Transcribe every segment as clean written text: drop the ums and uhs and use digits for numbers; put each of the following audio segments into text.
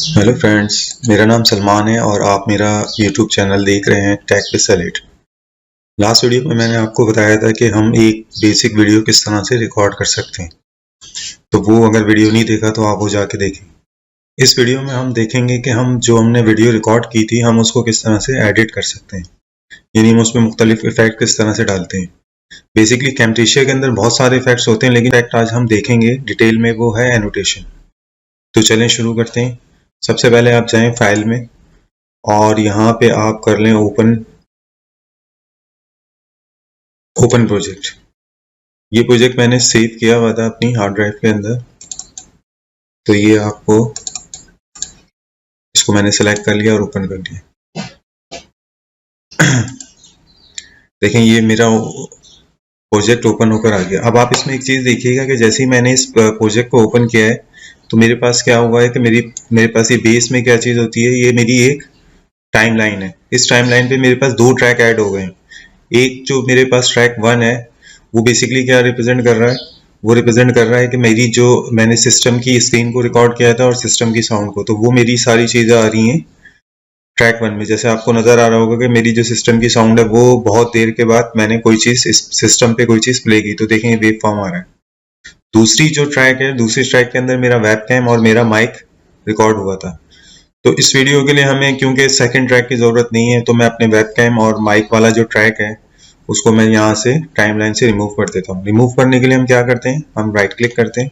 Hello friends, मेरा नाम सलमान है और आप मेरा यूट्यूब चैनल देख रहे हैं tech with salad. Last video में मैंने आपको बताया था कि हम एक बेसिक वीडियो किस तरह से रिकॉर्ड कर सकते हैं। तो वो अगर वीडियो नहीं देखा तो आप वो जाके देखें। इस वीडियो में हम देखेंगे कि हम जो हमने वीडियो रिकॉर्ड की थी हम उसको किस तरह से एडिट कर सकते हैं, यानी हम उसमें मुख्तलिफ इफेक्ट किस तरह से डालते हैं। बेसिकली कैमटेशिया के अंदर बहुत सारे इफेक्ट्स होते हैं, लेकिन इफेक्ट आज हम देखेंगे डिटेल में वो है एनोटेशन। तो चलें शुरू करते हैं। सबसे पहले आप जाएं फाइल में और यहाँ पे आप कर लें ओपन प्रोजेक्ट। ये प्रोजेक्ट मैंने सेव किया हुआ था अपनी हार्ड ड्राइव के अंदर, तो ये आपको इसको मैंने सेलेक्ट कर लिया और ओपन कर लिया। देखें ये मेरा प्रोजेक्ट ओपन होकर आ गया। अब आप इसमें एक चीज़ देखिएगा कि जैसे ही मैंने इस प्रोजेक्ट को ओपन किया है तो मेरे पास क्या हुआ है कि मेरे पास ये बेस में क्या चीज़ होती है, ये मेरी एक टाइमलाइन है। इस टाइमलाइन पे मेरे पास दो ट्रैक ऐड हो गए हैं। एक जो मेरे पास ट्रैक 1 है वो बेसिकली क्या रिप्रेजेंट कर रहा है, वो रिप्रेजेंट कर रहा है कि मेरी जो मैंने सिस्टम की स्क्रीन को रिकॉर्ड किया था और सिस्टम की साउंड को, तो वो मेरी सारी चीज़ें आ रही हैं ट्रैक 1 में। जैसे आपको नज़र आ रहा होगा कि मेरी जो सिस्टम की साउंड है वो बहुत देर के बाद मैंने कोई चीज़ इस सिस्टम पे कोई चीज़ प्ले की, तो देखें ये वेव फॉर्म आ रहा है। दूसरी जो ट्रैक है, दूसरी ट्रैक के अंदर मेरा वेब कैम और मेरा माइक रिकॉर्ड हुआ था। तो इस वीडियो के लिए हमें क्योंकि सेकंड ट्रैक की ज़रूरत नहीं है, तो मैं अपने वेब कैम और माइक वाला जो ट्रैक है उसको मैं यहाँ से टाइमलाइन से रिमूव कर देता हूँ। रिमूव करने के लिए हम क्या करते हैं, हम राइट क्लिक करते हैं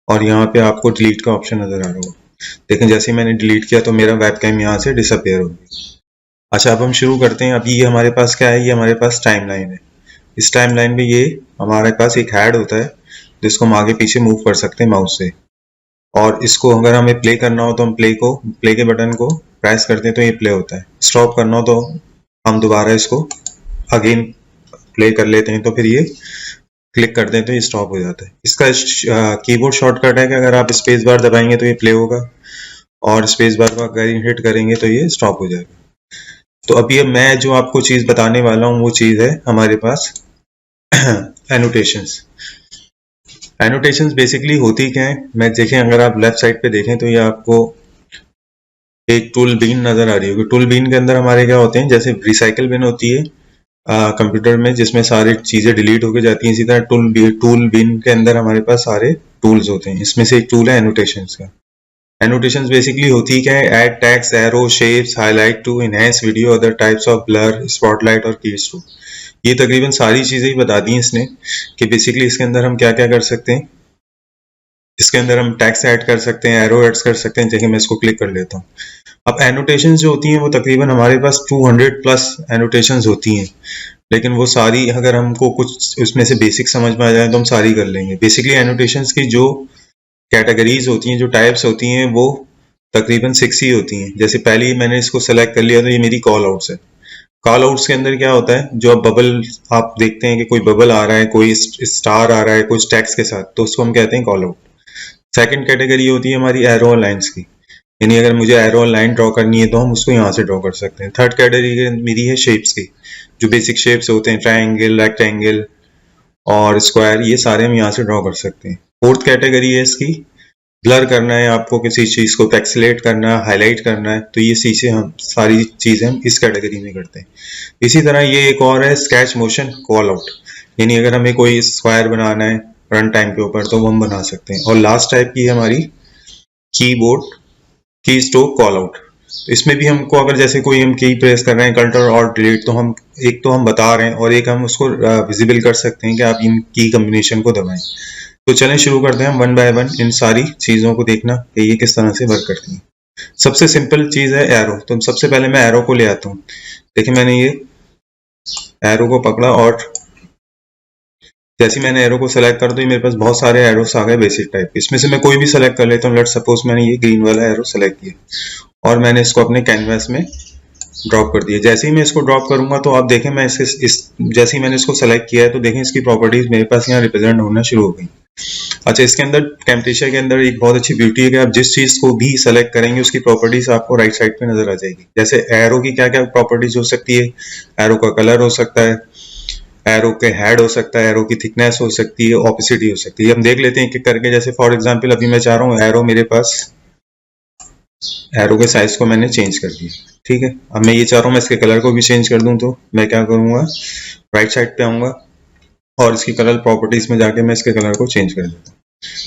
और यहाँ पे आपको डिलीट का ऑप्शन नज़र आ रहा होगा। देखें जैसे ही मैंने डिलीट किया तो मेरा वेब कैम यहाँ से डिसअपेयर हो गया। अच्छा, अब हम शुरू करते हैं। अभी ये हमारे पास क्या है, ये हमारे पास टाइमलाइन है। इस टाइमलाइन में ये हमारे पास एक हैड होता है जिसको हम आगे पीछे मूव कर सकते हैं माउस से, और इसको अगर हमें प्ले करना हो तो हम प्ले के बटन को प्रेस करते हैं तो ये प्ले होता है। स्टॉप करना हो तो हम दोबारा इसको अगेन प्ले कर लेते हैं, तो फिर ये क्लिक करते हैं तो ये स्टॉप हो जाता है। इसका कीबोर्ड शॉर्टकट है कि अगर आप स्पेस बार दबाएंगे तो ये प्ले होगा और स्पेस बार को अगर हिट करेंगे तो ये स्टॉप हो जाएगा। तो अभी मैं जो आपको चीज़ बताने वाला हूँ वो चीज़ है हमारे पास एनोटेशंस। एनोटेशंस बेसिकली होती क्या है, मैं देखें अगर आप लेफ्ट साइड पे देखें तो ये आपको एक टूल बीन नजर आ रही होगी। टूल बीन के अंदर हमारे क्या होते हैं, जैसे रिसाइकल बिन होती है कंप्यूटर में जिसमें सारी चीजें डिलीट होकर जाती हैं, इसी तरह टूल बीन के अंदर हमारे पास सारे टूल्स होते हैं। इसमें से एक टूल है एनोटेशंस का। एनोटेशंस बेसिकली होती क्या है, add tags, arrow, shapes, highlight to enhance video, other types of blur, spotlight और कीज टू। ये तकरीबन सारी चीजें ही बता दी हैं इसने कि बेसिकली इसके अंदर हम क्या क्या कर सकते हैं। इसके अंदर हम टैग्स ऐड कर सकते हैं, एरो ऐड कर सकते हैं। जैसे मैं इसको क्लिक कर लेता हूँ। अब एनोटेशंस जो होती हैं वो तकरीबन हमारे पास 200 प्लस एनोटेशंस होती हैं, लेकिन वो सारी अगर हमको कुछ उसमें से बेसिक समझ में आ जाए तो हम सारी कर लेंगे। बेसिकली एनोटेशंस की जो कैटेगरीज होती हैं, जो टाइप्स होती हैं, वो तकरीबन 6 ही होती हैं। जैसे पहले मैंने इसको सेलेक्ट कर लिया तो ये मेरी कॉल आउट्स है। कॉल आउट्स के अंदर क्या होता है, जो अब बबल आप देखते हैं कि कोई बबल आ रहा है, कोई स्टार आ रहा है कुछ टेक्स्ट के साथ, तो उसको हम कहते हैं कॉल आउट। सेकंड कैटेगरी होती है हमारी एरो लाइंस की, यानी अगर मुझे एरो लाइन ड्रॉ करनी है तो हम उसको यहाँ से ड्रॉ कर सकते हैं। थर्ड कैटेगरी मेरी है शेप्स की, जो बेसिक शेप्स होते हैं, ट्राइंगल, रेक्टेंगल और स्क्वायर, ये सारे हम यहाँ से ड्रॉ कर सकते हैं। फोर्थ कैटेगरी है इसकी, ब्लर करना है आपको, किसी चीज़ को पैक्सिलेट करना है, हाईलाइट करना है, तो ये चीज़ें हम सारी चीज़ें हम इस कैटेगरी में करते हैं। इसी तरह ये एक और है स्केच मोशन कॉल आउट, यानी अगर हमें कोई स्क्वायर बनाना है रन टाइम के ऊपर तो वो हम बना सकते हैं। और लास्ट टाइप की है हमारी कीबोर्ड की स्ट्रोक कॉल आउट। तो इसमें भी हमको अगर जैसे कोई हम की प्रेस कर रहे हैं, कंट्रोल और डिलीट, तो हम एक तो हम बता रहे हैं और एक हम उसको विजिबल कर सकते हैं कि आप इन की कम्बिनेशन को दबाएं। तो चलें शुरू करते हैं हम वन बाय वन इन सारी चीज़ों को देखना कि ये किस तरह से वर्क करती हैं। सबसे सिंपल चीज़ है एरो। तो सबसे पहले मैं एरो को ले आता हूँ। देखिए मैंने ये एरो को पकड़ा और जैसे मैंने एरो को सेलेक्ट कर, तो मेरे पास बहुत सारे एरोस आ गए बेसिक टाइप। इसमें से मैं कोई भी सेलेक्ट कर लेता हूँ। लेट सपोज मैंने ये ग्रीन वाला एरो सेलेक्ट किया और मैंने इसको अपने कैनवास में ड्रॉप कर दिया। जैसे ही मैं इसको ड्रॉप करूंगा तो आप देखें मैं जैसे ही मैंने इसको सेलेक्ट किया है तो देखें इसकी प्रॉपर्टीज मेरे पास यहाँ रिप्रेजेंट होना शुरू हो गई। अच्छा, इसके अंदर कैमटेशिया के अंदर एक बहुत अच्छी ब्यूटी है कि आप जिस चीज को भी सेलेक्ट करेंगे उसकी प्रॉपर्टीज आपको राइट साइड पे नजर आ जाएगी। जैसे एरो की क्या क्या प्रॉपर्टीज हो सकती है, एरो का कलर हो सकता है, एरो के हेड हो सकता है, एरो की थिकनेस हो सकती है, ऑपेसिटी हो सकती है। हम देख लेते हैं एक एक करके। जैसे फॉर एग्जांपल अभी मैं चाह रहा हूँ एरो मेरे पास एरो के साइज को मैंने चेंज कर दिया। ठीक है, अब मैं ये चाह रहा हूँ मैं इसके कलर को भी चेंज कर दूं, तो मैं क्या करूंगा, राइट साइड पे आऊंगा और इसकी कलर प्रॉपर्टीज में जाके मैं इसके कलर को चेंज कर देता हूँ।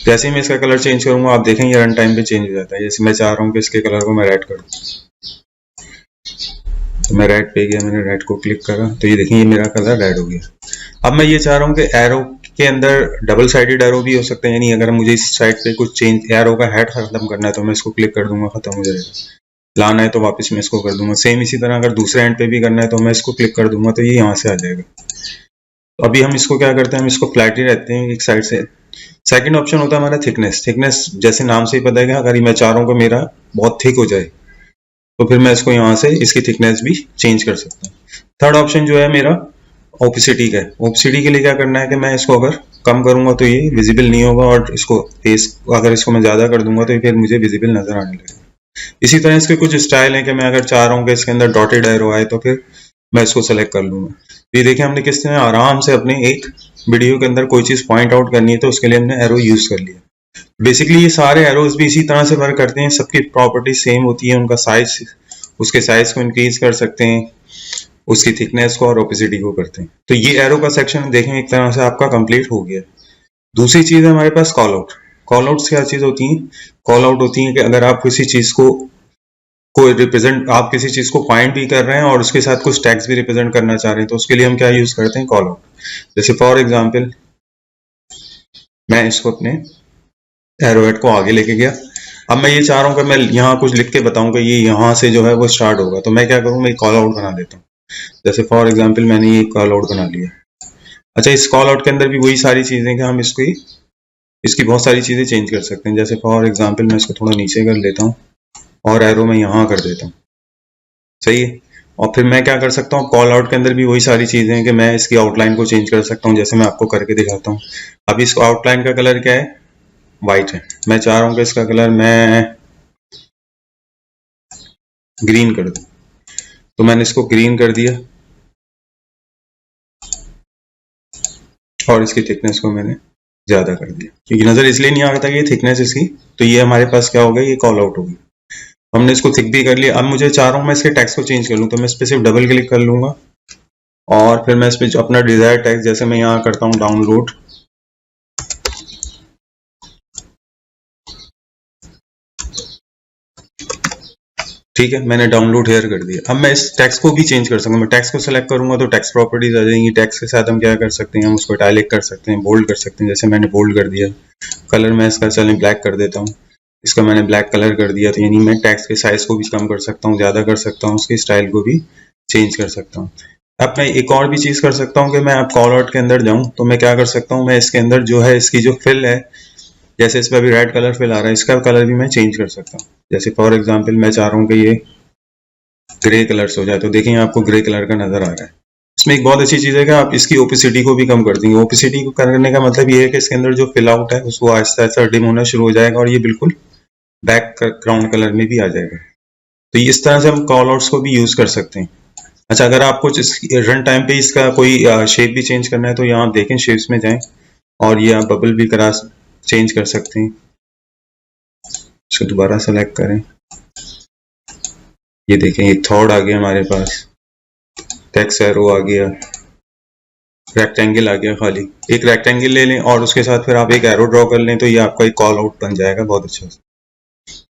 जैसे ही मैं इसका कलर चेंज करूंगा आप देखेंगे रन टाइम पे चेंज हो जाता है। जैसे मैं चाह रहा हूँ कि इसके कलर को मैं रेड कर दूं, तो मैं रेड पे गया, मैंने रेड को क्लिक करा तो ये देखिए ये मेरा कलर रेड हो गया। अब मैं ये चाह रहा हूँ कि एरो के अंदर डबल साइडेड एरो भी हो सकते हैं, यानी अगर मुझे इस साइड पे कुछ चेंज एरो का हेड खत्म करना है तो मैं इसको क्लिक कर दूंगा, खत्म हो जाएगा। लाना है तो वापस मैं इसको कर दूंगा। सेम इसी तरह अगर दूसरे एंड पे भी करना है तो मैं इसको क्लिक कर दूंगा तो ये यहाँ से आ जाएगा। तो अभी हम इसको क्या करते हैं, हम इसको फ्लैट ही रहते हैं एक साइड से। सेकंड ऑप्शन होता है हमारा थिकनेस। थिकनेस जैसे नाम से ही पता है कि अगर मैं चाह रहा हूँ कि मेरा बहुत थिक हो जाए तो फिर मैं इसको यहाँ से इसकी थिकनेस भी चेंज कर सकता हूँ। थर्ड ऑप्शन जो है मेरा ओपेसिटी का है। ओपेसिटी के लिए क्या करना है कि मैं इसको अगर कम करूंगा तो ये विजिबल नहीं होगा, और इसको फेस अगर इसको मैं ज्यादा कर दूंगा तो फिर मुझे विजिबल नजर आने लगेगा। इसी तरह इसके कुछ स्टाइल है कि मैं अगर चाह रहा हूँ कि इसके अंदर डॉटेड एरो आए तो फिर मैं इसको सेलेक्ट कर लूंगा। ये देखिए हमने किस तरह आराम से अपने एक वीडियो के अंदर कोई चीज पॉइंट आउट करनी है तो उसके लिए हमने एरो यूज कर लिया। बेसिकली ये सारे एरोज भी इसी तरह से वर्क करते हैं, सबकी प्रॉपर्टी सेम होती है। उनका साइज, उसके साइज को इंक्रीज कर सकते हैं, उसकी थिकनेस को और ओपेसिटी को करते हैं। तो ये एरो का सेक्शन देखें एक तरह से आपका कंप्लीट हो गया। दूसरी चीज है हमारे पास कॉल आउट। कॉल आउट्स क्या चीज होती है, कॉल आउट होती है कि अगर आप किसी चीज को रिप्रेजेंट, आप किसी चीज को पॉइंट भी कर रहे हैं और उसके साथ कुछ टैग्स भी रिप्रेजेंट करना चाह रहे हैं तो उसके लिए हम क्या यूज करते हैं, कॉल आउट। जैसे फॉर एग्जांपल मैं इसको अपने एरोहेड को आगे लेके गया। अब मैं ये चाह रहा हूँ कि मैं यहाँ कुछ लिख के बताऊं कि ये यहाँ से जो है वो स्टार्ट होगा, तो मैं क्या करूँ, मैं कॉल आउट बना देता हूँ। जैसे फॉर एग्जांपल मैंने ये कॉल आउट बना लिया। अच्छा, इस कॉल आउट के अंदर भी वही सारी चीजें कि हम इसकी बहुत सारी चीजें चेंज कर सकते हैं। जैसे फॉर एग्जांपल मैं इसको थोड़ा नीचे कर लेता हूँ और एरो में यहाँ कर देता हूँ, सही है। और फिर मैं क्या कर सकता हूँ, कॉल आउट के अंदर भी वही सारी चीजें हैं कि मैं इसकी आउटलाइन को चेंज कर सकता हूँ, जैसे मैं आपको करके दिखाता हूँ। अब इस आउटलाइन का कलर क्या है, वाइट है। मैं चाह रहा हूँ कि इसका कलर मैं ग्रीन कर दूं, तो मैंने इसको ग्रीन कर दिया और इसकी थिकनेस को मैंने ज्यादा कर दिया, क्योंकि नजर इसलिए नहीं आता कि ये थिकनेस इसकी, तो ये हमारे पास क्या होगा, ये कॉल आउट होगी। हमने इसको थिक भी कर लिया। अब मुझे चाह रहा हूँ मैं इसके टेक्स्ट को चेंज कर लूँ, तो मैं इस पर सिर्फ डबल क्लिक कर लूंगा और फिर मैं इस पर अपना डिजायर टेक्स्ट, जैसे मैं यहाँ करता हूँ डाउनलोड, ठीक है, मैंने डाउनलोड हेयर कर दिया। अब मैं इस टेक्स्ट को भी चेंज कर सकता हूँ। मैं टेक्स्ट को सेलेक्ट करूंगा तो टेक्स्ट प्रॉपर्टीज आ जाएंगी। टेक्स्ट के साथ हम क्या कर सकते हैं, हम उसको इटैलिक कर सकते हैं, बोल्ड कर सकते हैं, जैसे मैंने बोल्ड कर दिया। कलर मैं इसका चलें ब्लैक कर देता हूँ, इसका मैंने ब्लैक कलर कर दिया। तो यानी मैं टेक्स्ट के साइज को भी कम कर सकता हूँ, ज्यादा कर सकता हूँ, उसकी स्टाइल को भी चेंज कर सकता हूँ। अब मैं एक और भी चीज कर सकता हूँ कि मैं अब कॉल आउट के अंदर जाऊँ तो मैं क्या कर सकता हूँ, मैं इसके अंदर जो है इसकी जो फिल है, जैसे इस पर अभी रेड कलर फिल आ रहा है, इसका कलर भी मैं चेंज कर सकता हूँ। जैसे फॉर एग्जाम्पल मैं चाह रहा हूँ कि ये ग्रे कलर्स हो जाए, तो देखिए आपको ग्रे कलर का नजर आ रहा है। इसमें एक बहुत अच्छी चीज है कि आप इसकी ओपेसिटी को भी कम कर देंगे। ओपेसिटी को करने का मतलब ये है कि इसके अंदर जो फिल आउट है उसको आहिस्ता आहिस्ता डिम होना शुरू हो जाएगा और ये बिल्कुल बैकग्राउंड कलर में भी आ जाएगा। तो इस तरह से हम कॉल आउट्स को भी यूज कर सकते हैं। अच्छा, अगर आपको रन टाइम पे इसका कोई शेप भी चेंज करना है तो यहाँ आप देखें शेप्स में जाएं और ये आप बबल भी करा चेंज कर सकते हैं। इसको दोबारा सेलेक्ट करें, ये देखें ये थॉर्ड आ गया हमारे पास, टेक्स्ट एरो आ गया, रेक्टेंगल आ गया। खाली एक रेक्टेंगल ले लें और उसके साथ फिर आप एक एरो ड्रॉ कर लें तो ये आपका एक कॉल आउट बन जाएगा बहुत अच्छा।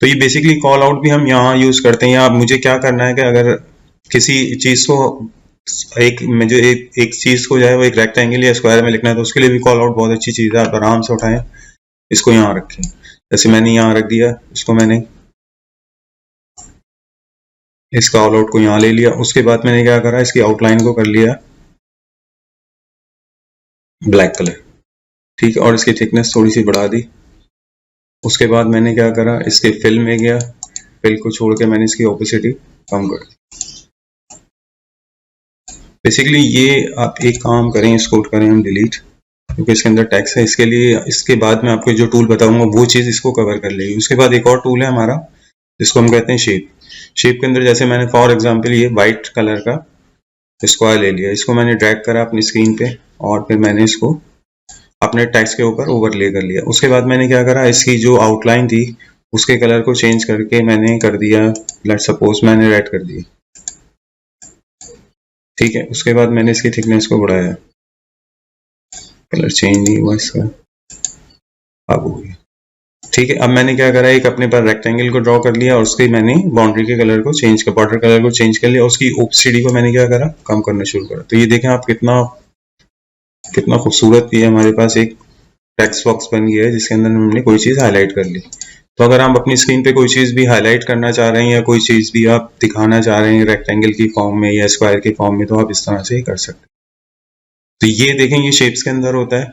तो ये बेसिकली कॉल आउट भी हम यहाँ यूज करते हैं। आप मुझे क्या करना है कि अगर किसी चीज को एक चीज को जो है वो एक रेक्टेंगल या स्क्वायर में लिखना है तो उसके लिए भी कॉल आउट बहुत अच्छी चीज है। आप आराम से उठाएं, इसको यहाँ रखें, जैसे मैंने यहाँ रख दिया, इसको मैंने इस कॉल आउट को यहाँ ले लिया। उसके बाद मैंने क्या करा, इसकी आउटलाइन को कर लिया ब्लैक कलर, ठीक है, और इसकी थिकनेस थोड़ी सी बढ़ा दी। उसके बाद मैंने क्या करा, इसके फिल में गया, फिल को छोड़ के मैंने इसकी ओपेसिटी कम कर दी। बेसिकली ये आप एक काम करें, इसको करें हम डिलीट, क्योंकि इसके अंदर टेक्स्ट है। इसके लिए इसके बाद मैं आपको जो टूल बताऊंगा वो चीज इसको कवर कर लेगी। उसके बाद एक और टूल है हमारा जिसको हम कहते हैं शेप। शेप के अंदर जैसे मैंने फॉर एग्जांपल ये वाइट कलर का स्क्वायर ले लिया, इसको मैंने ड्रैग करा अपनी स्क्रीन पे और फिर मैंने इसको अपने टेक्स्ट के ऊपर ओवरले कर लिया। उसके बाद मैंने क्या करा, इसकी जो आउटलाइन थी उसके कलर को चेंज करके मैंने कर दिया, लेट सपोज मैंने रेड कर दिया, ठीक है। उसके बाद मैंने इसकी थिकनेस को बढ़ाया, कलर चेंज नहीं हुआ इसका, अब हो गया, ठीक है। अब मैंने क्या करा, एक अपने पास रेक्टेंगल को ड्रॉ कर लिया और उसके मैंने बाउंड्री के कलर को चेंज कर, बॉर्डर कलर को चेंज कर लिया, उसकी ओपेसिटी को मैंने क्या करा, कम करना शुरू करा। तो ये देखें आप कितना कितना खूबसूरत ये हमारे पास एक टेक्स्ट बॉक्स बन गया है जिसके अंदर हमने कोई चीज़ हाईलाइट कर ली। तो अगर आप अपनी स्क्रीन पे कोई चीज़ भी हाईलाइट करना चाह रहे हैं या कोई चीज़ भी आप दिखाना चाह रहे हैं रेक्टेंगल की फॉर्म में या स्क्वायर की फॉर्म में, तो आप इस तरह से ही कर सकते हैं। तो ये देखें, ये शेप्स के अंदर होता है।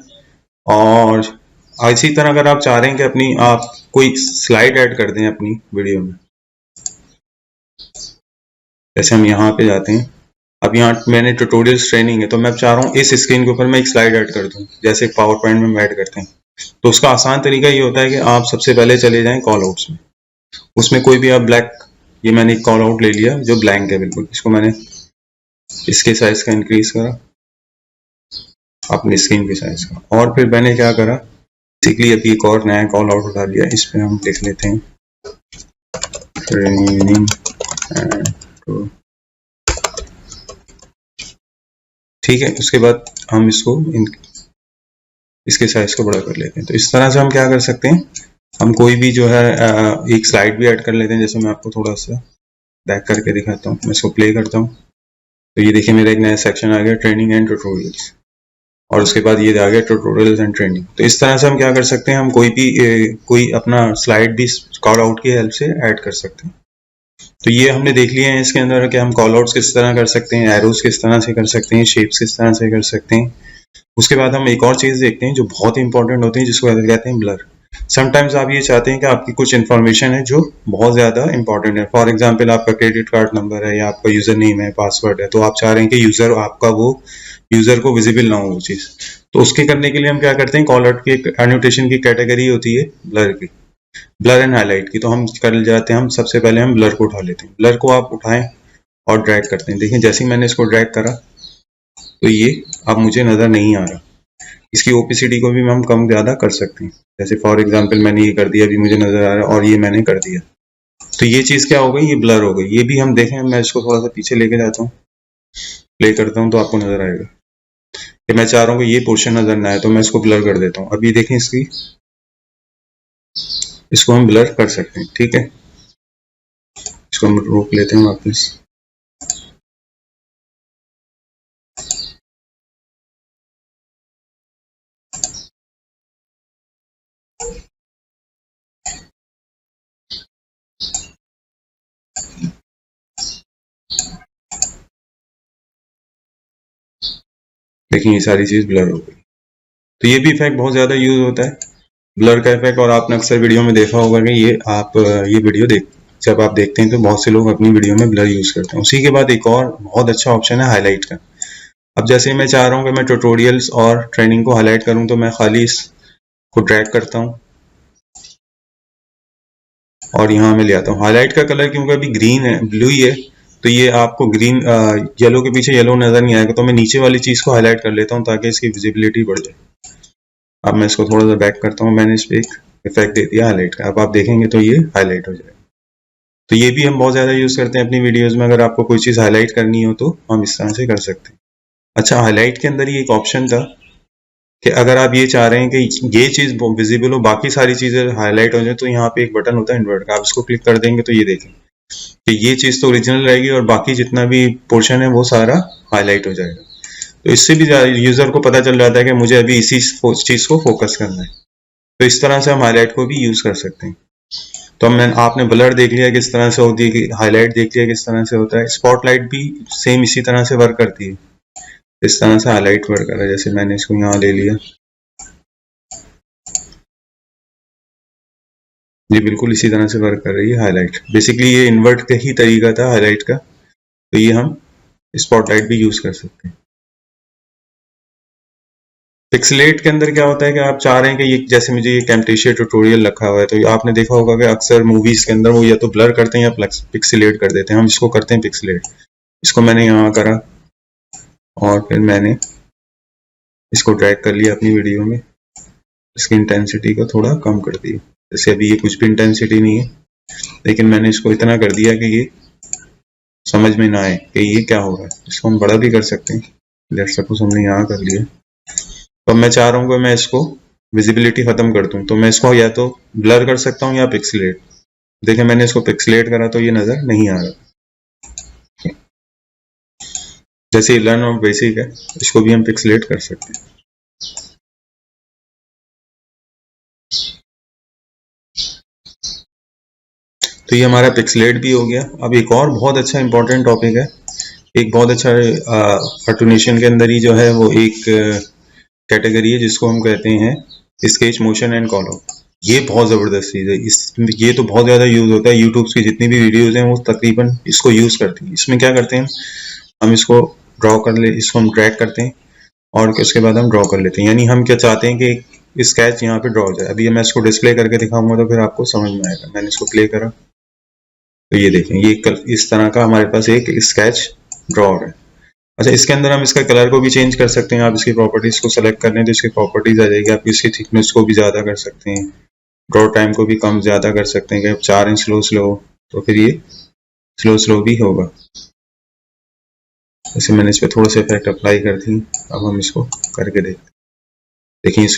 और इसी तरह अगर आप चाह रहे हैं कि अपनी आप कोई स्लाइड ऐड कर दें अपनी वीडियो में, जैसे हम यहाँ पे जाते हैं, अब यहाँ मैंने ट्यूटोरियल्स ट्रेनिंग है, तो मैं चाह रहा हूँ इस स्क्रीन के ऊपर मैं एक स्लाइड ऐड कर दूँ, जैसे पावर पॉइंट में ऐड करते हैं। तो उसका आसान तरीका ये होता है कि आप सबसे पहले चले जाएं कॉल आउट्स में, उसमें कोई भी आप ब्लैक, ये मैंने एक कॉल आउट ले लिया जो ब्लैंक है बिल्कुल, इसको मैंने इसके साइज का इंक्रीज करा अपनी स्क्रीन के साइज का, और फिर मैंने क्या करा, बेसिकली अभी एक और नया कॉल आउट उठा लिया, इस पे हम लिख लेते हैं ट्रेनिंग एंड, ठीक है। उसके बाद हम इसके साइज को बड़ा कर लेते हैं। तो इस तरह से हम क्या कर सकते हैं, हम कोई भी जो है एक स्लाइड भी ऐड कर लेते हैं। जैसे मैं आपको थोड़ा सा बैक करके दिखाता हूँ, मैं इसको प्ले करता हूँ, तो ये देखिए मेरा एक नया सेक्शन आ गया, ट्रेनिंग एंड ट्यूटोरियल्स, और उसके बाद ये आ गया ट्यूटोरियल्स एंड ट्रेनिंग। तो इस तरह से हम क्या कर सकते हैं, हम कोई अपना स्लाइड भी कॉल आउट की हेल्प से ऐड कर सकते हैं। तो ये हमने देख लिया है इसके अंदर कि हम कॉल आउट्स किस तरह कर सकते हैं, एरोज किस तरह से कर सकते हैं, शेप्स किस तरह से कर सकते हैं। उसके बाद हम एक और चीज़ देखते हैं जो बहुत इंपॉर्टेंट होती है, जिसको कहते हैं ब्लर। समटाइम्स आप ये चाहते हैं कि आपकी कुछ इन्फॉर्मेशन है जो बहुत ज़्यादा इंपॉर्टेंट है, फॉर एग्जांपल आपका क्रेडिट कार्ड नंबर है या आपका यूज़र नेम है, पासवर्ड है, तो आप चाह रहे हैं कि यूज़र को विजिबल ना हो वो चीज़। तो उसके करने के लिए हम क्या करते हैं, कॉल आउट की एक एनोटेशन की कैटेगरी होती है ब्लर की, ब्लर एंड हाईलाइट की। तो हम कर जाते हैं, हम सबसे पहले हम ब्लर को उठा लेते हैं। ब्लर को आप उठाएं और ड्रैग करते हैं, देखिए जैसे ही मैंने इसको ड्रैग करा तो ये अब मुझे नज़र नहीं आ रहा। इसकी ओपेसिटी को भी हम कम ज़्यादा कर सकते हैं, जैसे फॉर एग्जांपल मैंने ये कर दिया, अभी मुझे नज़र आ रहा है, और ये मैंने कर दिया, तो ये चीज़ क्या हो गई, ये ब्लर हो गई। ये भी हम देखें, मैं इसको थोड़ा सा पीछे लेके जाता हूँ, प्ले करता हूँ, तो आपको नज़र आएगा कि मैं चाह रहा हूँ कि ये पोर्शन नज़र ना आए, तो मैं इसको ब्लर कर देता हूँ। अब ये देखें, इसको हम ब्लर कर सकते हैं, ठीक है। इसको हम रोक लेते हैं वापस। देखिए ये सारी चीज़ ब्लर हो गई। तो ये भी इफेक्ट बहुत ज़्यादा यूज होता है, ब्लर का इफेक्ट, और आपने अक्सर वीडियो में देखा होगा कि ये वीडियो जब आप देखते हैं तो बहुत से लोग अपनी वीडियो में ब्लर यूज करते हैं। उसी के बाद एक और बहुत अच्छा ऑप्शन है हाईलाइट का। अब जैसे मैं चाह रहा हूँ कि मैं ट्यूटोरियल्स और ट्रेनिंग को हाईलाइट करूँ, तो मैं खाली इसको ड्रैग करता हूँ और यहाँ मैं ले आता हूँ। हाईलाइट का कलर क्योंकि अभी ग्रीन है, ब्लू ही है, तो ये आपको ग्रीन येलो के पीछे येलो नजर नहीं आएगा, तो मैं नीचे वाली चीज को हाईलाइट कर लेता हूँ ताकि इसकी विजिबिलिटी बढ़ जाए। अब मैं इसको थोड़ा सा बैक करता हूँ, मैंने इस पर एक इफेक्ट दे दिया हाईलाइट का। अब आप देखेंगे तो ये हाईलाइट हो जाएगा। तो ये भी हम बहुत ज़्यादा यूज़ करते हैं अपनी वीडियोज़ में, अगर आपको कोई चीज़ हाईलाइट करनी हो तो हम इस तरह से कर सकते हैं। अच्छा, हाईलाइट के अंदर ही एक ऑप्शन था कि अगर आप ये चाह रहे हैं कि ये चीज़ विजिबल हो, बाकी सारी चीज़ें हाईलाइट हो जाए, तो यहाँ पे एक बटन होता है इन्वर्ट का, आप इसको क्लिक कर देंगे तो ये देखें कि ये चीज़ तो ओरिजिनल रहेगी और बाकी जितना भी पोर्शन है वो सारा हाईलाइट हो जाएगा। तो इससे भी यूज़र को पता चल जाता है कि मुझे अभी इसी चीज़ को फोकस करना है। तो इस तरह से हम हाईलाइट को भी यूज़ कर सकते हैं। तो आपने ब्लर देख लिया किस तरह से होती है, हाईलाइट देख लिया किस तरह से होता है, स्पॉटलाइट भी सेम इसी तरह से वर्क करती है, इस तरह से हाईलाइट वर्क कर रहा है। जैसे मैंने इसको यहाँ ले लिया, ये बिल्कुल इसी तरह से वर्क कर रही है हाईलाइट। बेसिकली ये इन्वर्ट का ही तरीका था हाईलाइट का, तो ये हम स्पॉटलाइट भी यूज कर सकते हैं। पिक्सलेट के अंदर क्या होता है कि आप चाह रहे हैं कि ये, जैसे मुझे ये कैम्टेशिया ट्यूटोरियल रखा हुआ है, तो आपने देखा होगा कि अक्सर मूवीज के अंदर वो या तो ब्लर करते हैं या पिक्सलेट कर देते हैं। हम इसको करते हैं पिक्सलेट। इसको मैंने यहाँ करा और फिर मैंने इसको ड्रैग कर लिया अपनी वीडियो में, इसकी इंटेंसिटी को थोड़ा कम कर दिया। जैसे अभी ये कुछ भी इंटेंसिटी नहीं है, लेकिन मैंने इसको इतना कर दिया कि ये समझ में ना आए कि ये क्या हो रहा है। इसको हम बड़ा भी कर सकते हैं। लेट्स सपोज हमने यहाँ कर लिया, तो मैं चाह रहा हूँ कि मैं इसको विजिबिलिटी खत्म कर दूं, तो मैं इसको या तो ब्लर कर सकता हूँ या पिक्सलेट। देखिए मैंने इसको पिक्सलेट करा तो ये नजर नहीं आ रहा। जैसे लर्न और बेसिक है, इसको भी हम पिक्सलेट कर सकते हैं। तो ये हमारा पिक्सलेट भी हो गया। अब एक और बहुत अच्छा इंपॉर्टेंट टॉपिक है, एक बहुत अच्छा कार्टूनेशन के अंदर ही जो है वो एक कैटेगरी है जिसको हम कहते हैं sketch motion and call out. ये बहुत जबरदस्त चीज है। ये तो बहुत ज्यादा यूज होता है, यूट्यूब की जितनी भी वीडियोज हैं वो तकरीबन इसको यूज करती हैं। इसमें क्या करते हैं, हम इसको ड्रॉ कर ले, इसको हम ड्रैग करते हैं और उसके बाद हम ड्रॉ कर लेते हैं। यानी हम क्या चाहते हैं कि स्केच यहाँ पे ड्रॉ हो जाए। अभी मैं इसको डिस्प्ले करके दिखाऊंगा तो फिर आपको समझ में आएगा। मैंने इसको प्ले करा तो ये देखें, ये इस तरह का हमारे पास एक स्केच ड्रॉ हो रहा है। अच्छा, इसके अंदर हम इसका कलर को भी चेंज कर सकते हैं। आप इसकी प्रॉपर्टीज को सेलेक्ट कर लें तो इसकी प्रॉपर्टीज आ जाएगी। आप इसकी थिकनेस को भी ज्यादा कर सकते हैं, ड्रॉ टाइम को भी कम ज्यादा कर सकते हैं कि अब 4 इंच स्लो तो फिर ये स्लो भी होगा। जैसे मैंने इस पर थोड़ा सा इफेक्ट अप्लाई कर दी। अब हम इसको करके देखते हैं। देखिए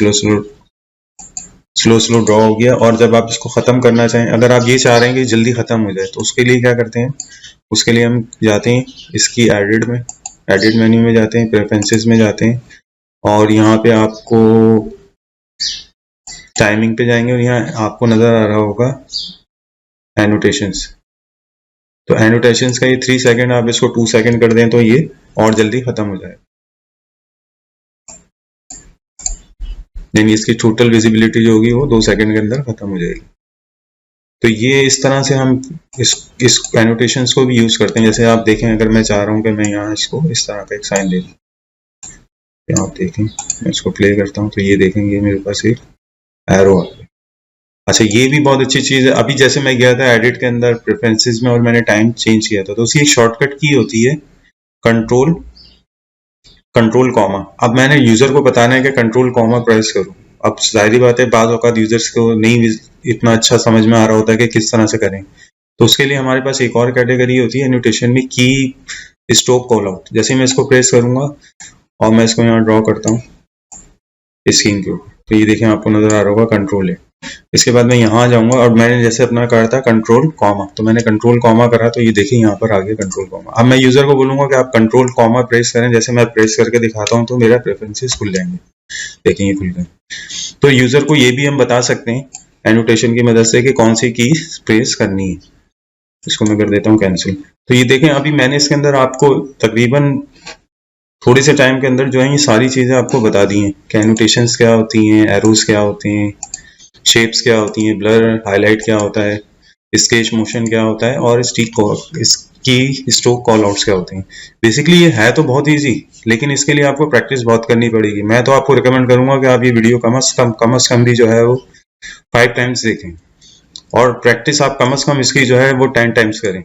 स्लो ड्रॉ हो गया। और जब आप इसको खत्म करना चाहें, अगर आप ये चाह रहे हैं कि जल्दी खत्म हो जाए, तो उसके लिए क्या करते हैं, उसके लिए हम जाते हैं इसकी एडिट मेन्यू में जाते हैं, प्रेफरेंसेस में जाते हैं और यहाँ पे आपको टाइमिंग पे जाएंगे और यहाँ आपको नजर आ रहा होगा एनोटेशंस। तो एनोटेशंस का ये 3 सेकंड, आप इसको 2 सेकंड कर दें तो ये और जल्दी खत्म हो जाए। यानी इसकी टोटल विजिबिलिटी जो होगी वो 2 सेकंड के अंदर खत्म हो जाएगी। तो ये इस तरह से हम इस एनोटेशंस को भी यूज करते हैं। जैसे आप देखें, अगर मैं चाह रहा हूँ कि मैं यहाँ इसको इस तरह का एक साइन दे दूँ, आप देखें मैं इसको प्ले करता हूँ तो ये देखेंगे मेरे पास एक एरो आ गया। अच्छा, ये भी बहुत अच्छी चीज है। अभी जैसे मैं गया था एडिट के अंदर प्रेफरेंसेस में और मैंने टाइम चेंज किया था, तो उसकी एक शॉर्टकट की होती है कंट्रोल कॉमा। अब मैंने यूजर को बताना है कि कंट्रोल कॉमा प्रेस करूं। अब जाहिर बात है बाज़ औक़ात यूजर्स को नहीं इतना अच्छा समझ में आ रहा होता है कि किस तरह से करें। तो उसके लिए हमारे पास एक और कैटेगरी होती है एनोटेशन में, की स्ट्रोक कॉल आउट। जैसे मैं इसको प्रेस करूंगा और मैं इसको यहाँ ड्रॉ करता हूँ स्क्रीन के ऊपर, तो ये देखें आपको नजर आ रहा होगा कंट्रोल है। इसके बाद मैं यहाँ जाऊंगा और मैंने जैसे अपना करा था कंट्रोल कॉमा, तो मैंने कंट्रोल कॉमा करा तो ये देखिए यहाँ पर आ गया कंट्रोल कॉमा। अब मैं यूजर को बोलूंगा कि आप कंट्रोल कॉमा प्रेस करें। जैसे मैं प्रेस करके दिखाता हूँ तो मेरा प्रेफरेंसेस खुल जाएंगे। देखिए ये खुल गए। तो यूजर को ये भी हम बता सकते हैं एनोटेशन की मदद से कि कौन सी की प्रेस करनी है। इसको मैं कर देता हूँ कैंसिल। तो ये देखें, अभी मैंने इसके अंदर आपको तकरीबन थोड़े से टाइम के अंदर जो है ये सारी चीजें आपको बता दी हैं कि एनोटेशंस क्या होती हैं, एरोज क्या होती हैं, शेप्स क्या होती हैं, ब्लर हाईलाइट क्या होता है, स्केच मोशन क्या होता है और इसकी स्ट्रोक कॉल आउट्स क्या होते हैं। बेसिकली ये है तो बहुत इजी, लेकिन इसके लिए आपको प्रैक्टिस बहुत करनी पड़ेगी। मैं तो आपको रिकमेंड करूंगा कि आप ये वीडियो कम अज कम भी जो है वो 5 टाइम्स देखें और प्रैक्टिस आप कम अज कम इसकी जो है वो 10 टाइम्स करें,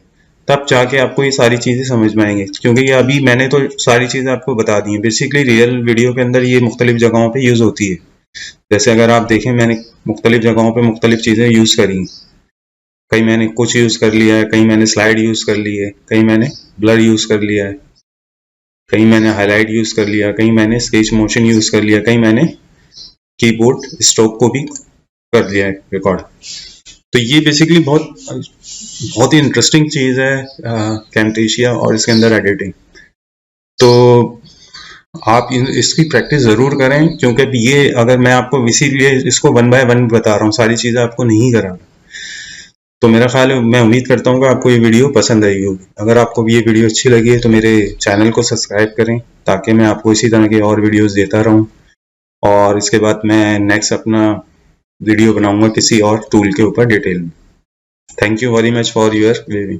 तब जाके आपको ये सारी चीजें समझ में आएंगी। क्योंकि ये अभी मैंने तो सारी चीजें आपको बता दी हैं। बेसिकली रियल वीडियो के अंदर ये मुख्तलिफ जगहों पे यूज होती है। जैसे अगर आप देखें, मैंने मुख्तलिफ जगहों पे मुख्तलिफ चीजें यूज करी। कहीं मैंने कुछ यूज कर लिया है, कहीं मैंने स्लाइड यूज कर ली है, कहीं मैंने ब्लर यूज कर लिया है, कहीं मैंने हाईलाइट यूज कर लिया, कहीं मैंने स्केच मोशन यूज कर लिया, कहीं मैंने कीबोर्ड स्ट्रोक को भी कर दिया है रिकॉर्ड। तो ये बेसिकली बहुत ही इंटरेस्टिंग चीज है कैमटेशिया और इसके अंदर एडिटिंग। तो आप इसकी प्रैक्टिस जरूर करें, क्योंकि ये अगर मैं आपको इसीलिए इसको 1 बाय 1 बता रहा हूँ, सारी चीजें आपको नहीं करा। तो मेरा ख्याल है, मैं उम्मीद करता हूँ कि आपको ये वीडियो पसंद आई होगी। अगर आपको ये वीडियो अच्छी लगी है तो मेरे चैनल को सब्सक्राइब करें ताकि मैं आपको इसी तरह के और वीडियोस देता रहूं। और इसके बाद मैं नेक्स्ट अपना वीडियो बनाऊंगा किसी और टूल के ऊपर डिटेल में। Thank you very much for your viewing.